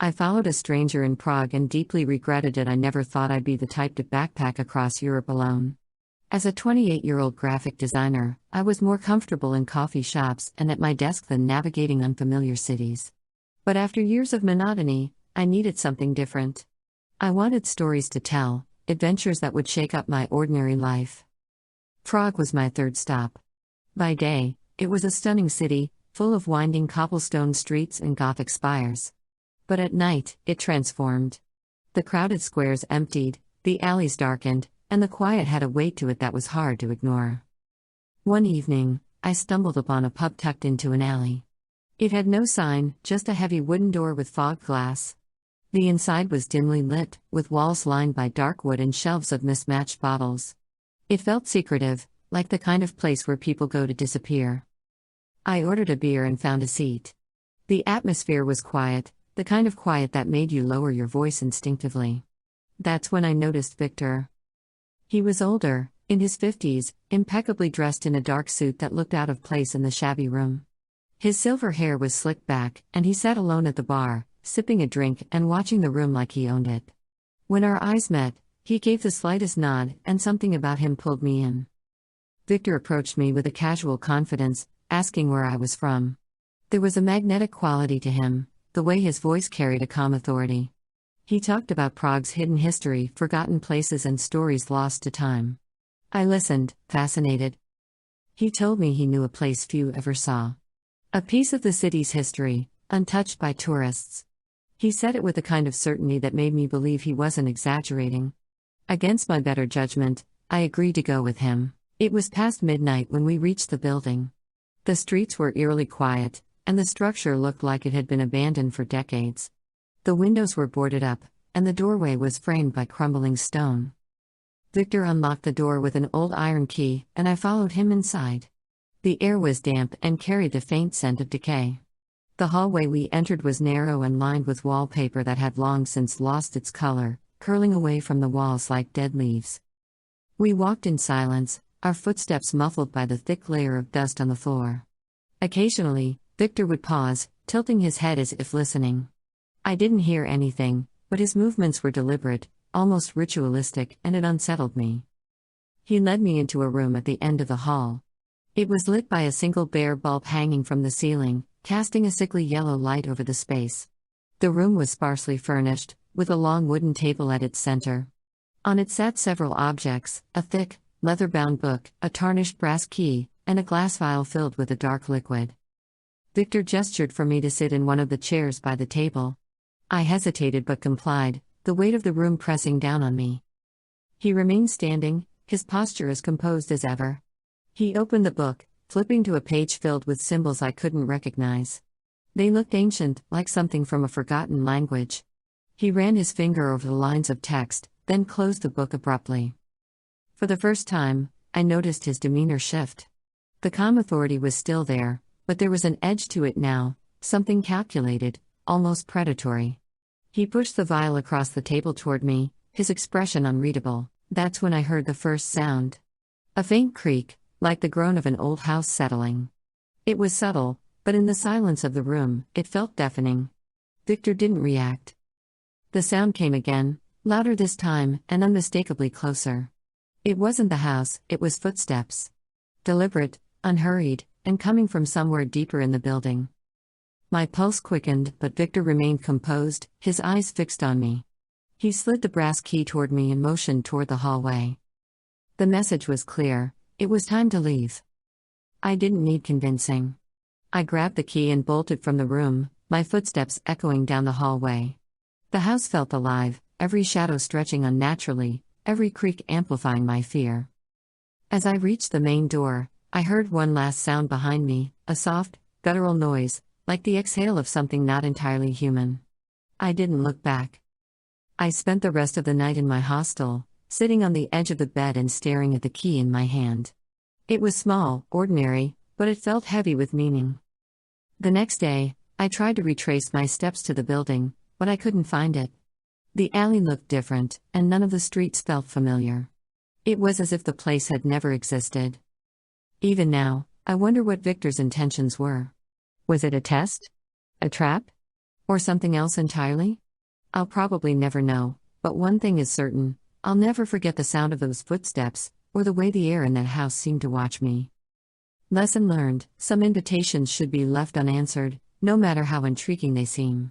I followed a stranger in Prague and deeply regretted it. I never thought I'd be the type to backpack across Europe alone. As a 28-year-old graphic designer, I was more comfortable in coffee shops and at my desk than navigating unfamiliar cities. But after years of monotony, I needed something different. I wanted stories to tell, adventures that would shake up my ordinary life. Prague was my third stop. By day, it was a stunning city, full of winding cobblestone streets and Gothic spires. But at night, it transformed. The crowded squares emptied, the alleys darkened, and the quiet had a weight to it that was hard to ignore. One evening, I stumbled upon a pub tucked into an alley. It had no sign, just a heavy wooden door with fogged glass. The inside was dimly lit, with walls lined by dark wood and shelves of mismatched bottles. It felt secretive, like the kind of place where people go to disappear. I ordered a beer and found a seat. The atmosphere was quiet, the kind of quiet that made you lower your voice instinctively. That's when I noticed Victor. He was older, in his 50s, impeccably dressed in a dark suit that looked out of place in the shabby room. His silver hair was slicked back, and he sat alone at the bar, sipping a drink and watching the room like he owned it. When our eyes met, he gave the slightest nod, and something about him pulled me in. Victor approached me with a casual confidence, asking where I was from. There was a magnetic quality to him, the way his voice carried a calm authority. He talked about Prague's hidden history, forgotten places and stories lost to time. I listened, fascinated. He told me he knew a place few ever saw. A piece of the city's history, untouched by tourists. He said it with a kind of certainty that made me believe he wasn't exaggerating. Against my better judgment, I agreed to go with him. It was past midnight when we reached the building. The streets were eerily quiet, and the structure looked like it had been abandoned for decades. The windows were boarded up, and the doorway was framed by crumbling stone. Victor unlocked the door with an old iron key, and I followed him inside. The air was damp and carried the faint scent of decay. The hallway we entered was narrow and lined with wallpaper that had long since lost its color, curling away from the walls like dead leaves. We walked in silence, our footsteps muffled by the thick layer of dust on the floor. Occasionally, Victor would pause, tilting his head as if listening. I didn't hear anything, but his movements were deliberate, almost ritualistic, and it unsettled me. He led me into a room at the end of the hall. It was lit by a single bare bulb hanging from the ceiling, casting a sickly yellow light over the space. The room was sparsely furnished, with a long wooden table at its center. On it sat several objects, a thick, leather-bound book, a tarnished brass key, and a glass vial filled with a dark liquid. Victor gestured for me to sit in one of the chairs by the table. I hesitated but complied, the weight of the room pressing down on me. He remained standing, his posture as composed as ever. He opened the book, flipping to a page filled with symbols I couldn't recognize. They looked ancient, like something from a forgotten language. He ran his finger over the lines of text, then closed the book abruptly. For the first time, I noticed his demeanor shift. The calm authority was still there, but there was an edge to it now, something calculated, almost predatory. He pushed the vial across the table toward me, his expression unreadable. That's when I heard the first sound. A faint creak, like the groan of an old house settling. It was subtle, but in the silence of the room, it felt deafening. Victor didn't react. The sound came again, louder this time, and unmistakably closer. It wasn't the house, it was footsteps. Deliberate, unhurried, and coming from somewhere deeper in the building. My pulse quickened, but Victor remained composed, his eyes fixed on me. He slid the brass key toward me and motioned toward the hallway. The message was clear, it was time to leave. I didn't need convincing. I grabbed the key and bolted from the room, my footsteps echoing down the hallway. The house felt alive, every shadow stretching unnaturally, every creak amplifying my fear. As I reached the main door, I heard one last sound behind me, a soft, guttural noise, like the exhale of something not entirely human. I didn't look back. I spent the rest of the night in my hostel, sitting on the edge of the bed and staring at the key in my hand. It was small, ordinary, but it felt heavy with meaning. The next day, I tried to retrace my steps to the building, but I couldn't find it. The alley looked different, and none of the streets felt familiar. It was as if the place had never existed. Even now, I wonder what Victor's intentions were. Was it a test? A trap? Or something else entirely? I'll probably never know, but one thing is certain: I'll never forget the sound of those footsteps, or the way the air in that house seemed to watch me. Lesson learned: some invitations should be left unanswered, no matter how intriguing they seem.